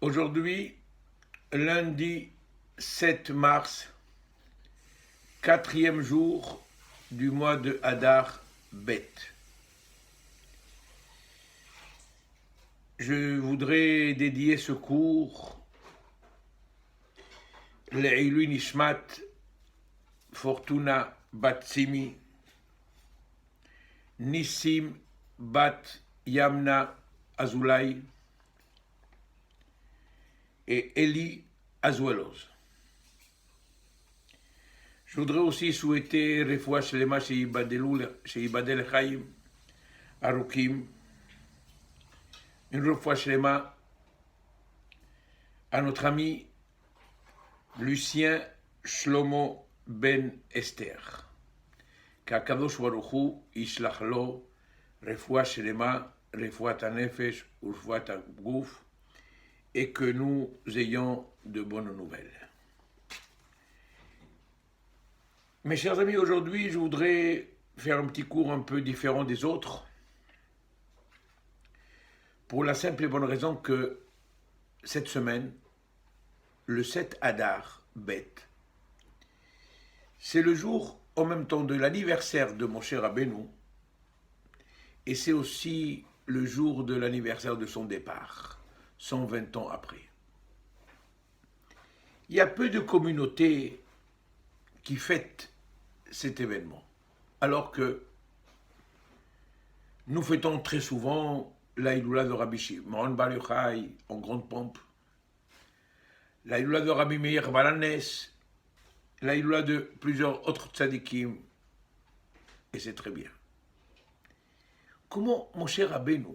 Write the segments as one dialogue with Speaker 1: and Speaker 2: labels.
Speaker 1: Aujourd'hui, lundi 7 mars, quatrième jour du mois de Hadar Bet. Je voudrais dédier ce cours Le'ilui Nishmat Fortuna Bat Simi, Nissim Bat Yamna Azulay et Eli Azuelos. Je voudrais aussi souhaiter Refoua Shlema chez Ibadel Chaim, Arukim, une Refoua Shlema à notre ami Lucien Shlomo Ben Esther. Qu'Akadosh Baruch Hu yishlach lo Refoua Shlema, Refoua Tanefesh, Refoua Tagouf, et que nous ayons de bonnes nouvelles. Mes chers amis, aujourd'hui, je voudrais faire un petit cours un peu différent des autres, pour la simple et bonne raison que cette semaine, le 7 Hadar Bet, c'est le jour en même temps de l'anniversaire de mon cher Rabbeinu, et c'est aussi le jour de l'anniversaire de son départ, 120 ans après. Il y a peu de communautés qui fêtent cet événement, alors que nous fêtons très souvent la Iloula de Rabbi Shimon Bar Yochai en grande pompe, la Iloula de Rabbi Meir Balanes, la Iloula de plusieurs autres tzadikim, et c'est très bien. Comment mon cher Rabbeinu,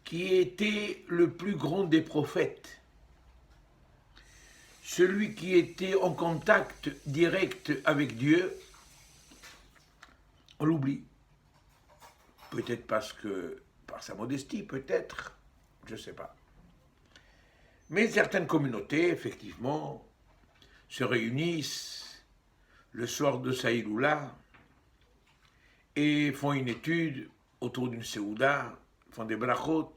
Speaker 1: qui était le plus grand des prophètes, celui qui était en contact direct avec Dieu, on l'oublie. Peut-être parce que, par sa modestie, peut-être, je ne sais pas. Mais certaines communautés, effectivement, se réunissent le soir de Saïloula et font une étude autour d'une Séouda, font des brachot,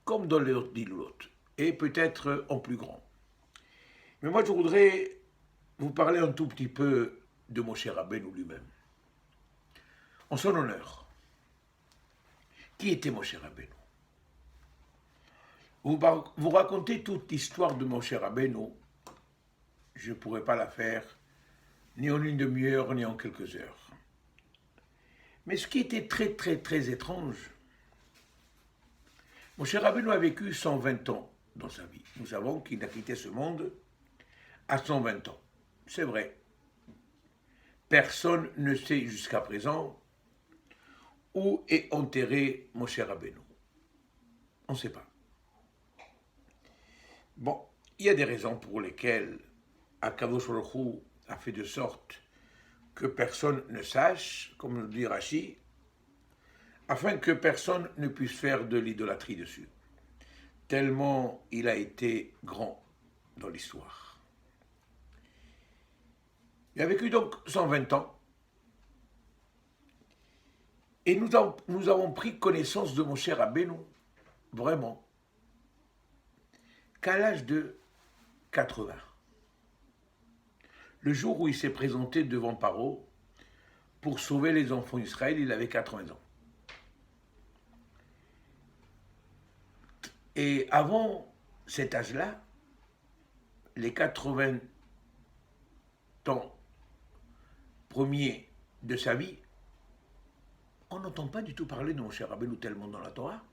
Speaker 1: comme dans les autres Iloulot, et peut-être en plus grand. Mais moi, je voudrais vous parler un tout petit peu de Moshe Rabbeinu lui-même. En son honneur, qui était Moshe Rabbeinu? Vous racontez toute l'histoire de Moshe Rabbeinu, je ne pourrais pas la faire ni en une demi-heure, ni en quelques heures. Mais ce qui était très, très, très étrange, Moshe Rabbeinu a vécu 120 ans dans sa vie. Nous savons qu'il a quitté ce monde à 120 ans. C'est vrai. Personne ne sait jusqu'à présent où est enterré Moshe Rabbeinu. On ne sait pas. Bon, il y a des raisons pour lesquelles Akadosh Baruch Hu a fait de sorte que personne ne sache, comme le dit Rashi, afin que personne ne puisse faire de l'idolâtrie dessus. Tellement il a été grand dans l'histoire. Il a vécu donc 120 ans. Et nous avons pris connaissance de Moshe Rabbeinu, vraiment, qu'à l'âge de 80. Le jour où il s'est présenté devant Paro pour sauver les enfants d'Israël, il avait 80 ans. Et avant cet âge-là, les 80 ans premiers de sa vie, on n'entend pas du tout parler de Moshe Rabbeinu tellement dans la Torah.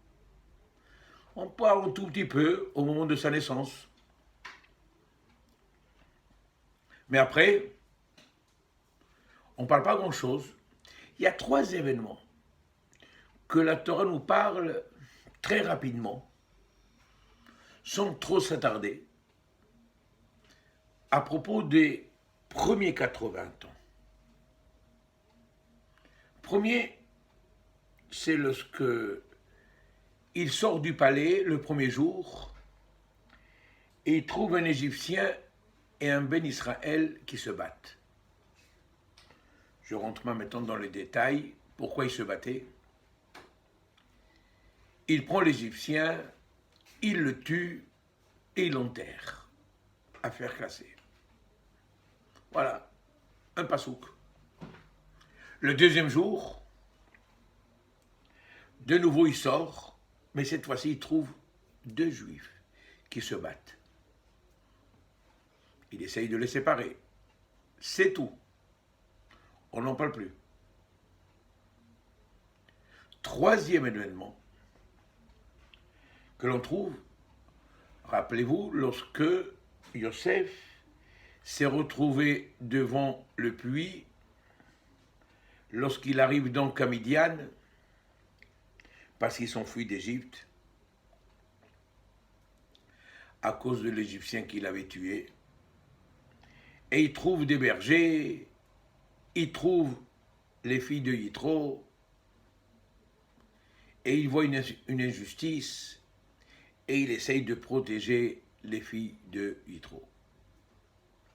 Speaker 1: On parle un tout petit peu au moment de sa naissance. Mais après, on ne parle pas grand-chose. Il y a 3 événements que la Torah nous parle très rapidement, sans trop s'attarder, à propos des premiers 80 ans. Premier, c'est lorsque il sort du palais le premier jour et il trouve un Égyptien et un Ben Israël qui se battent. Je rentre maintenant dans les détails, pourquoi ils se battaient. Il prend l'Égyptien ils le tuent et ils l'enterrent. Affaire classée. Voilà, un pasouk. Le deuxième jour, de nouveau il sort, mais cette fois-ci il trouve 2 juifs qui se battent. Il essaye de les séparer. C'est tout. On n'en parle plus. Troisième événement que l'on trouve, rappelez-vous, lorsque Yosef s'est retrouvé devant le puits, lorsqu'il arrive donc à Midian, parce qu'ils sont fuis d'Égypte, à cause de l'Égyptien qu'il avait tué, et il trouve des bergers, il trouve les filles de Yitro, et il voit une injustice, et il essaye de protéger les filles de Yitro.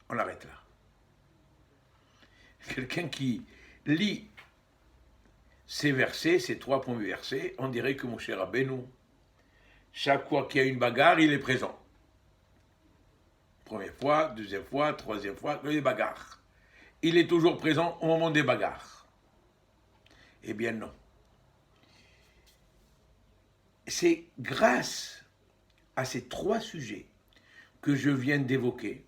Speaker 1: On arrête là. Quelqu'un qui lit ces versets, ces 3 premiers versets, on dirait que mon cher Rabbeinu, chaque fois qu'il y a une bagarre, il est présent. Première fois, deuxième fois, troisième fois, les bagarres. Il est toujours présent au moment des bagarres. Eh bien non. C'est grâce à ces 3 sujets que je viens d'évoquer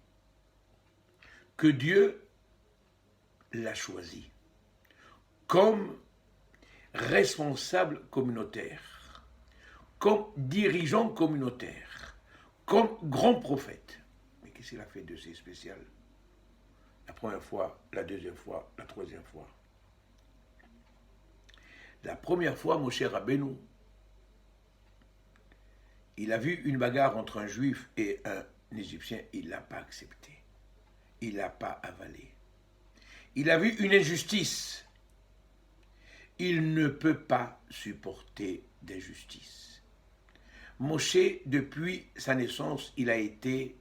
Speaker 1: que Dieu l'a choisi comme responsable communautaire, comme dirigeant communautaire, comme grand prophète. Mais qu'est-ce qu'il a fait de si spécial? La première fois, la deuxième fois, la troisième fois. La première fois, mon cher Rabbeinu, il a vu une bagarre entre un juif et un égyptien, il ne l'a pas accepté. Il ne l'a pas avalé. Il a vu une injustice. Il ne peut pas supporter d'injustice. Moshe, depuis sa naissance, il a été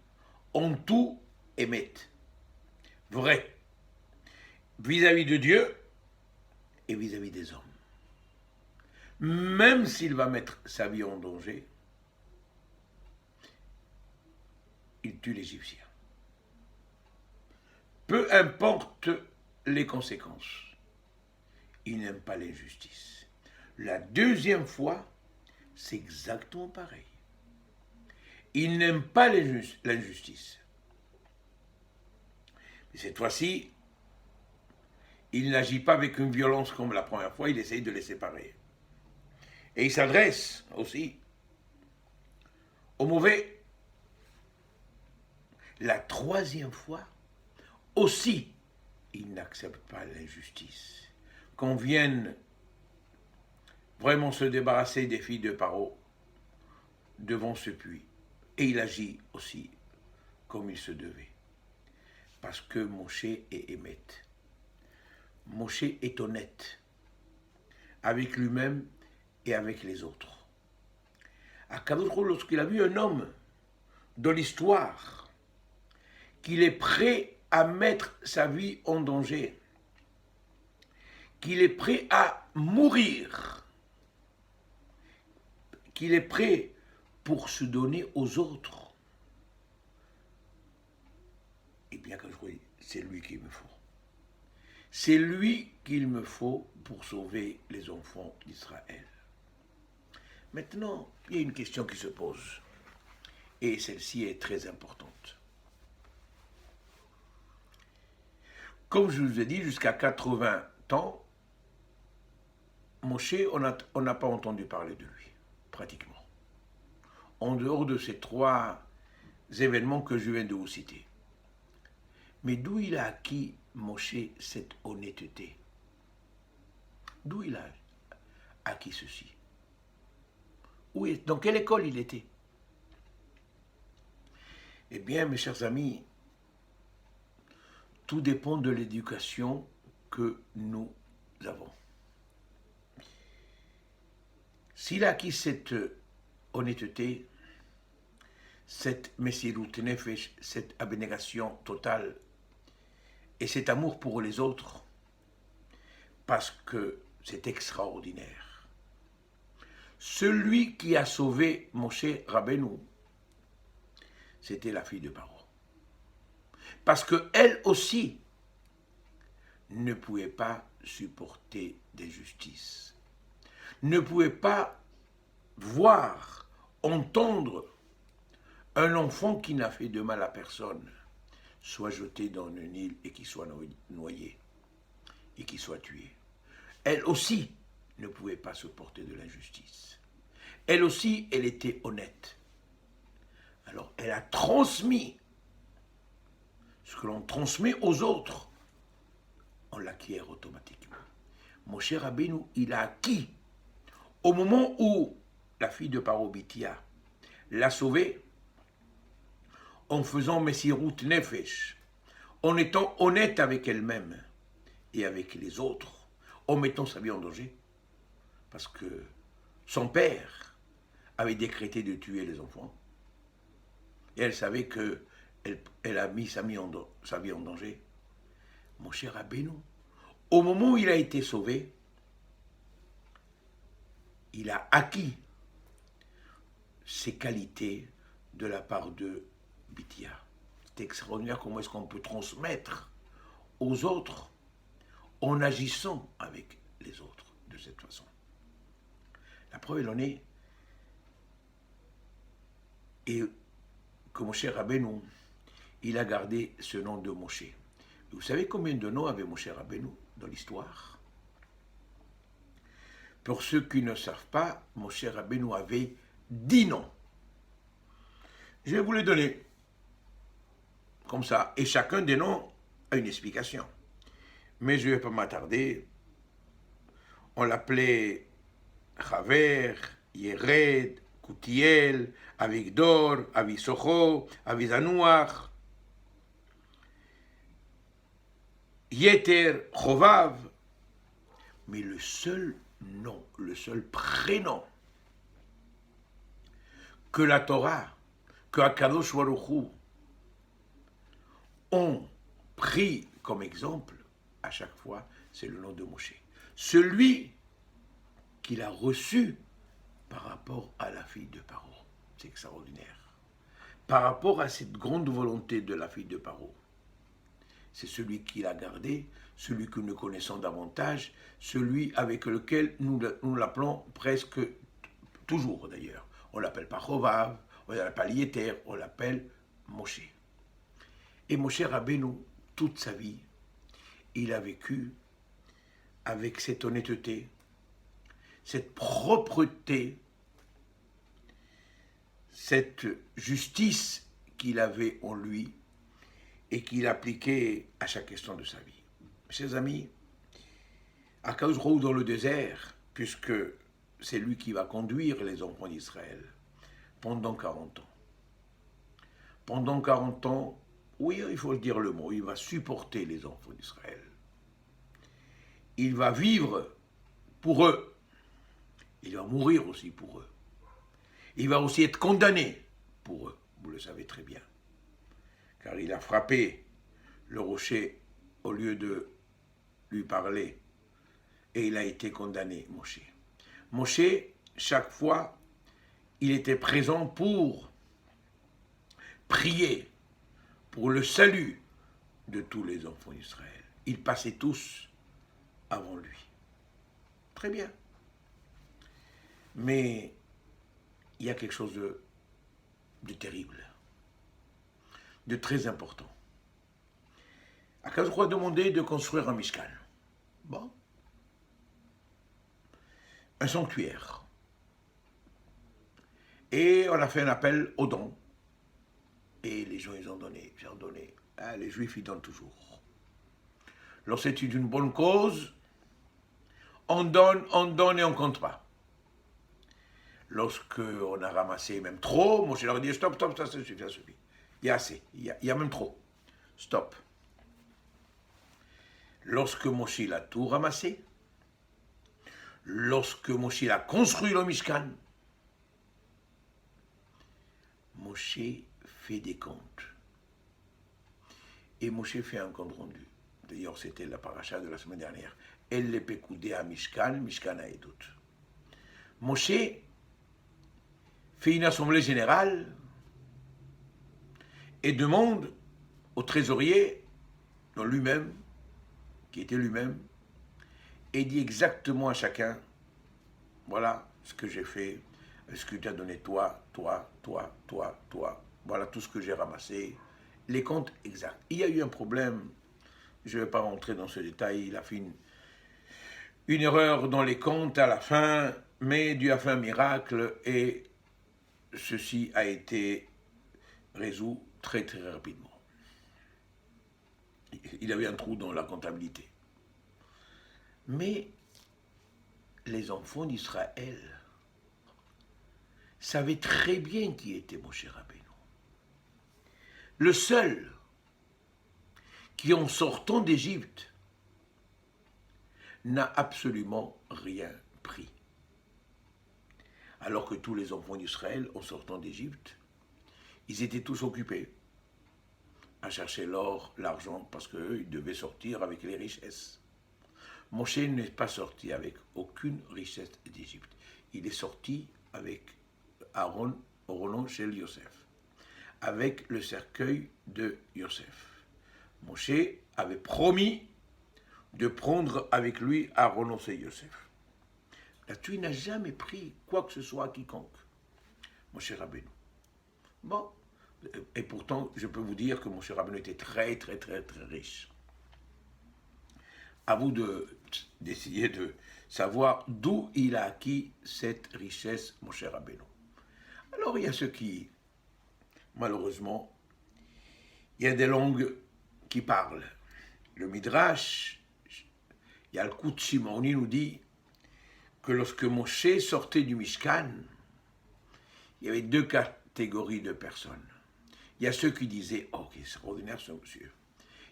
Speaker 1: en tout émet. Vrai. Vis-à-vis de Dieu et vis-à-vis des hommes. Même s'il va mettre sa vie en danger, il tue l'Égyptien. Peu importe les conséquences, il n'aime pas l'injustice. La deuxième fois, c'est exactement pareil. Il n'aime pas l'injustice. Mais cette fois-ci, il n'agit pas avec une violence comme la première fois, il essaye de les séparer. Et il s'adresse aussi aux mauvais. La troisième fois, aussi, il n'accepte pas l'injustice. Qu'on vienne vraiment se débarrasser des filles de Paro devant ce puits. Et il agit aussi comme il se devait. Parce que Moshe est émet. Moshe est honnête avec lui-même et avec les autres. Akadosh, lorsqu'il a vu un homme dans l'histoire qu'il est prêt à mettre sa vie en danger, qu'il est prêt à mourir, qu'il est prêt pour se donner aux autres, eh bien, c'est lui qu'il me faut. C'est lui qu'il me faut pour sauver les enfants d'Israël. Maintenant, il y a une question qui se pose, et celle-ci est très importante. Comme je vous ai dit, jusqu'à 80 ans, Moshe, on n'a pas entendu parler de lui, pratiquement. En dehors de ces 3 événements que je viens de vous citer. Mais d'où il a acquis, Moshe, cette honnêteté? D'où il a acquis ceci? Dans quelle école il était? Eh bien, mes chers amis, tout dépend de l'éducation que nous avons. S'il a acquis cette honnêteté, cette Messirut Nefesh, cette abnégation totale et cet amour pour les autres, parce que c'est extraordinaire. celui qui a sauvé Moshe Rabbeinu, c'était la fille de Paro. Parce qu'elle aussi ne pouvait pas supporter d'injustice, ne pouvait pas voir, entendre un enfant qui n'a fait de mal à personne soit jeté dans le Nil et qu'il soit noyé et qu'il soit tué. Elle aussi ne pouvait pas supporter de l'injustice. Elle aussi, elle était honnête. Alors, elle a transmis ce que l'on transmet aux autres, on l'acquiert automatiquement. Moshe Rabbeinu, il a acquis, au moment où la fille de Paro Bitia l'a sauvée, en faisant Messirut Nefesh, en étant honnête avec elle-même et avec les autres, en mettant sa vie en danger, parce que son père avait décrété de tuer les enfants, et elle savait qu'elle a mis sa vie en danger. Mon cher Rabbeinu, au moment où il a été sauvé, il a acquis ses qualités de la part de Bitia. C'est extraordinaire comment est-ce qu'on peut transmettre aux autres en agissant avec les autres de cette façon. La preuve, elle en est, et que Moshe Rabbeinu, il a gardé ce nom de Moshe. Vous savez combien de noms avait Moshe Rabbeinu dans l'histoire? Pour ceux qui ne savent pas, Moshe Rabbeinu avait 10 noms. Je vais vous les donner comme ça, et chacun des noms a une explication. Mais je ne vais pas m'attarder. On l'appelait Chaver, Yered, Koutiel, Avigdor, Avisocho, Avizanouach, Yeter, Chovav. Mais le seul nom, le seul prénom que la Torah, que Akadosh Baruch Hu ont pris comme exemple à chaque fois, c'est le nom de Moshe. Celui qu'il a reçu par rapport à la fille de Paro. C'est extraordinaire. Par rapport à cette grande volonté de la fille de Paro, c'est celui qu'il a gardé, celui que nous connaissons davantage, celui avec lequel nous l'appelons presque toujours d'ailleurs. On l'appelle pas Chovav, on l'appelle pas Yeter, on l'appelle Moshe. Et Moshe Rabbeinu, toute sa vie, il a vécu avec cette honnêteté, cette propreté, cette justice qu'il avait en lui et qu'il appliquait à chaque instant de sa vie. Chers amis, Akadosh Baruch Hu dans le désert, puisque c'est lui qui va conduire les enfants d'Israël pendant 40 ans. Pendant 40 ans, oui, il faut dire le mot, il va supporter les enfants d'Israël. Il va vivre pour eux. Il va mourir aussi pour eux. Il va aussi être condamné pour eux, vous le savez très bien. Car il a frappé le rocher au lieu de lui parler. Et il a été condamné, Moshe. Moshe, chaque fois, il était présent pour prier pour le salut de tous les enfants d'Israël. Ils passaient tous avant lui. Très bien. Mais il y a quelque chose de terrible, de très important. Akadosh Baruch Hu a demandé de construire un Mishkan. Bon. Un sanctuaire. Et on a fait un appel aux dons. Et les gens, ils ont donné. Ils ont donné. Ah, les Juifs, ils donnent toujours. Lorsque c'est une bonne cause, on donne et on ne compte pas. Lorsqu'on a ramassé même trop, moi je leur ai dit stop, ça suffit. Il y a assez, il y a même trop. Stop. Lorsque Moshe a tout ramassé, lorsque Moshe a construit le Mishkan, Moshe fait des comptes. Et Moshe fait un compte rendu. D'ailleurs, c'était la paracha de la semaine dernière. Elle les pécoudé à Mishkan, Mishkan à Edut. Moshe fait une assemblée générale et demande au trésorier, non lui-même, qui était lui-même, et dit exactement à chacun, voilà ce que j'ai fait, ce que tu as donné toi, voilà tout ce que j'ai ramassé, les comptes exacts. Il y a eu un problème, je ne vais pas rentrer dans ce détail, il a fait une erreur dans les comptes à la fin, mais Dieu a fait un miracle et ceci a été résolu très très rapidement. Il avait un trou dans la comptabilité. Mais les enfants d'Israël savaient très bien qui était Moshe Rabbeinu. Le seul qui, en sortant d'Égypte, n'a absolument rien pris. Alors que tous les enfants d'Israël, en sortant d'Égypte, ils étaient tous occupés à chercher l'or, l'argent, parce qu'eux, ils devaient sortir avec les richesses. Moshe n'est pas sorti avec aucune richesse d'Égypte. Il est sorti avec Aaron, chez Yosef, avec le cercueil de Yosef. Moshe avait promis de prendre avec lui Aaron et Yosef. Là-dessus, il n'a jamais pris quoi que ce soit à quiconque. Moshe Rabbeinu. Bon, et pourtant, je peux vous dire que Moshe Rabbeinu était très, très, très, très riche. À vous d'essayer de savoir d'où il a acquis cette richesse, Moshe Rabbeinu. Alors, il y a ceux qui, malheureusement, il y a des langues qui parlent. Le Midrash, il y a le Kut Shimoni nous dit que lorsque Moshe sortait du Mishkan, il y avait deux catégories de personnes. Il y a ceux qui disaient, oh, c'est extraordinaire ce monsieur.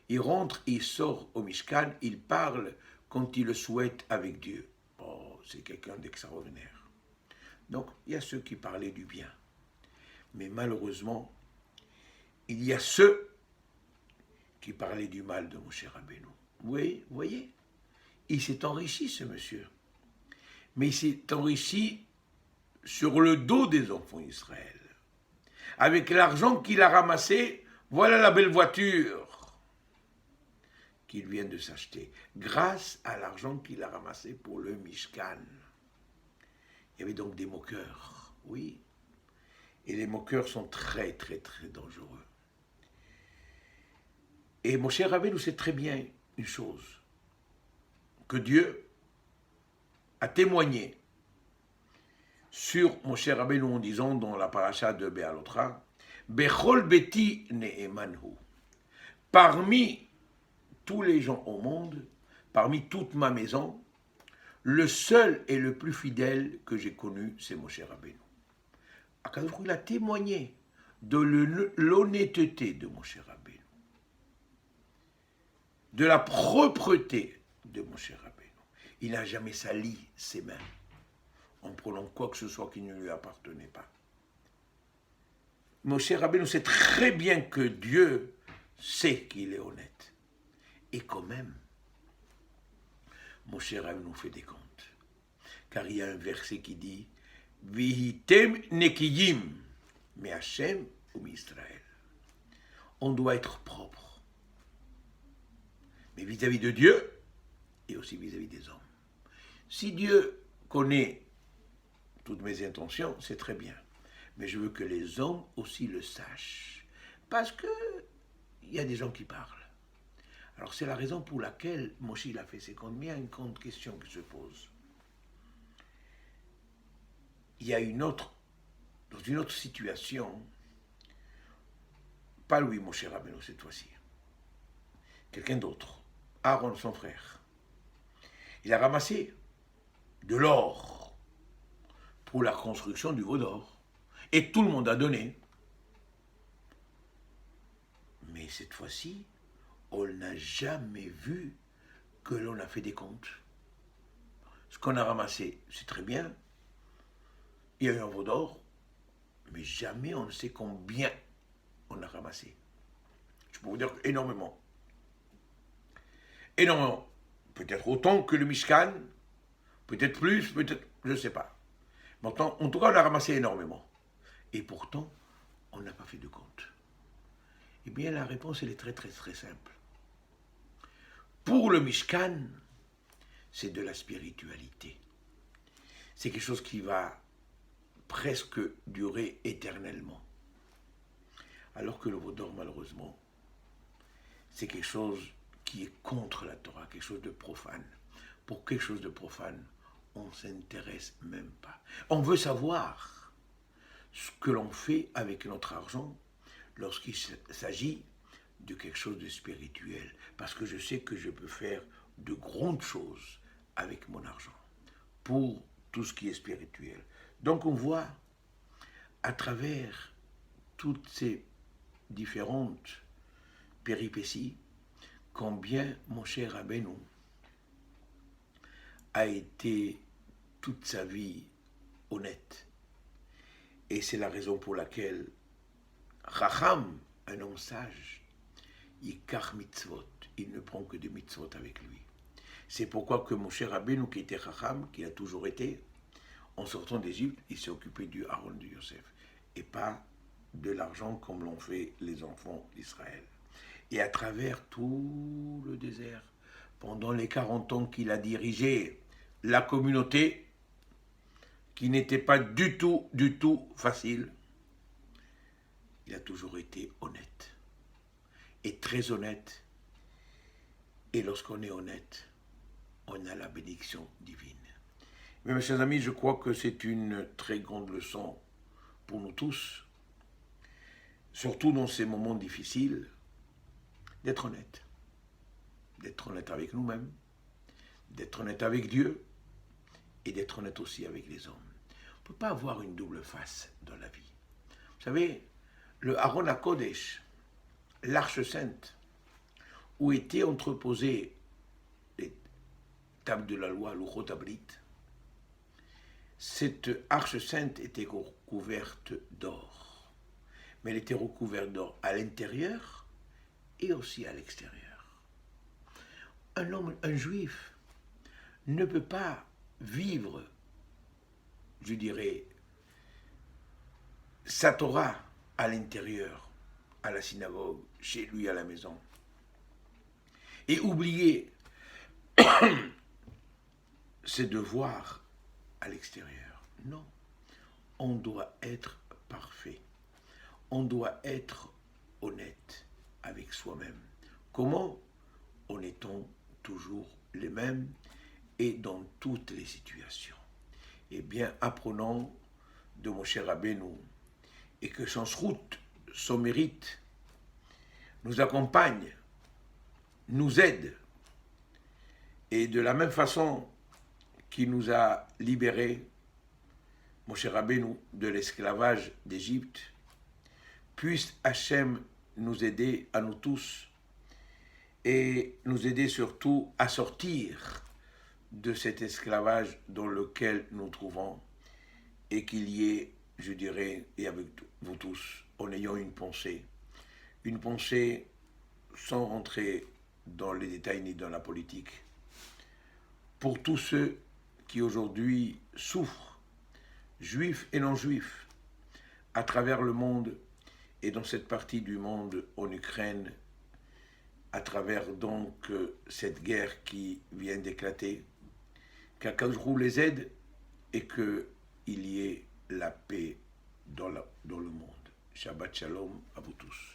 Speaker 1: Il rentre, il sort au Mishkan, il parle quand il le souhaite avec Dieu. Oh, c'est quelqu'un d'extraordinaire. Donc, il y a ceux qui parlaient du bien. Mais malheureusement, il y a ceux qui parlaient du mal de Moshe Rabbeinu. Oui, vous voyez, il s'est enrichi, ce monsieur. Mais il s'est enrichi sur le dos des enfants d'Israël. Avec l'argent qu'il a ramassé, voilà la belle voiture qu'il vient de s'acheter. Grâce à l'argent qu'il a ramassé pour le Mishkan. Il y avait donc des moqueurs, oui. Et les moqueurs sont très, très, très dangereux. Et Moshe Rabbeinu sait très bien une chose, que Dieu a témoigné sur Moshe Rabbeinu en disant dans la paracha de Béalotra, Bechol beti ne'emanhu. Parmi tous les gens au monde, parmi toute ma maison, le seul et le plus fidèle que j'ai connu, c'est Moshe Rabbeinu. Akadosh Baruch Hu, il a témoigné de l'honnêteté de Moshe Rabbeinu, de la propreté de Moshe Rabbeinu. Il n'a jamais sali ses mains en prenant quoi que ce soit qui ne lui appartenait pas. Moshe Rabbeinu sait très bien que Dieu sait qu'il est honnête. Et quand même, Moshe Rabbeinu fait des comptes. Car il y a un verset qui dit Vihitem nekiyim, mais Hachem ou Israël. On doit être propre. Mais vis-à-vis de Dieu et aussi vis-à-vis des hommes. Si Dieu connaît toutes mes intentions, c'est très bien. Mais je veux que les hommes aussi le sachent. Parce que il y a des gens qui parlent. Alors c'est la raison pour laquelle Moshe a fait ses comptes. Mais il y a une grande question qui se pose. Il y a dans une autre situation, pas lui, Moshe Rabbeinu cette fois-ci, quelqu'un d'autre, Aaron, son frère. Il a ramassé de l'or pour la construction du veau d'or. Et tout le monde a donné. Mais cette fois-ci, on n'a jamais vu que l'on a fait des comptes. Ce qu'on a ramassé, c'est très bien. Il y a eu un veau d'or, mais jamais on ne sait combien on a ramassé. Je peux vous dire énormément. Énormément. Peut-être autant que le Mishkan, peut-être plus, peut-être, je ne sais pas. Mais en tout cas, on a ramassé énormément. Et pourtant, on n'a pas fait de compte. Eh bien, la réponse, elle est très, très, très simple. Pour le Mishkan, c'est de la spiritualité. C'est quelque chose qui va presque durer éternellement. Alors que le Vaudor, malheureusement, c'est quelque chose qui est contre la Torah, quelque chose de profane. Pour quelque chose de profane, on ne s'intéresse même pas. On veut savoir ce que l'on fait avec notre argent lorsqu'il s'agit de quelque chose de spirituel. Parce que je sais que je peux faire de grandes choses avec mon argent pour tout ce qui est spirituel. Donc on voit à travers toutes ces différentes péripéties combien mon cher Rabbeinu a été toute sa vie honnête. Et c'est la raison pour laquelle Chacham, un homme sage, Yikar mitzvot, il ne prend que des mitzvot avec lui. C'est pourquoi que mon cher Rabbeinu, qui était Chacham, qui a toujours été, en sortant d'Égypte, il s'est occupé du Aaron de Yosef, et pas de l'argent comme l'ont fait les enfants d'Israël. Et à travers tout le désert, pendant les 40 ans qu'il a dirigé la communauté, qui n'était pas du tout facile, il a toujours été honnête. Et très honnête. Et lorsqu'on est honnête, on a la bénédiction divine. Mais mes chers amis, je crois que c'est une très grande leçon pour nous tous, surtout dans ces moments difficiles, d'être honnête. D'être honnête avec nous-mêmes, d'être honnête avec Dieu et d'être honnête aussi avec les hommes. On ne peut pas avoir une double face dans la vie. Vous savez, le Aaron HaKodesh, l'arche sainte, où étaient entreposées les tables de la loi, l'Uchot Abrit, cette arche sainte était recouverte d'or. Mais elle était recouverte d'or à l'intérieur et aussi à l'extérieur. Un homme, un juif, ne peut pas vivre, je dirais, sa Torah à l'intérieur, à la synagogue, chez lui à la maison, et oublier ses devoirs à l'extérieur. Non, on doit être parfait, on doit être honnête avec soi-même. Comment? En étant toujours les mêmes et dans toutes les situations. Eh bien, apprenons de mon cher Rabbeinu et que son route, son mérite, nous accompagne, nous aide. Et de la même façon qu'il nous a libérés, mon cher Rabbeinu, de l'esclavage d'Égypte, puisse Hachem nous aider à nous tous et nous aider surtout à sortir de cet esclavage dans lequel nous trouvons et qu'il y ait, je dirais, et avec vous tous, en ayant une pensée sans rentrer dans les détails ni dans la politique, pour tous ceux qui aujourd'hui souffrent, juifs et non-juifs, à travers le monde et dans cette partie du monde en Ukraine, à travers donc cette guerre qui vient d'éclater, qu'Akadosh Hu les aide et qu'il y ait la paix dans le monde. Shabbat Shalom à vous tous.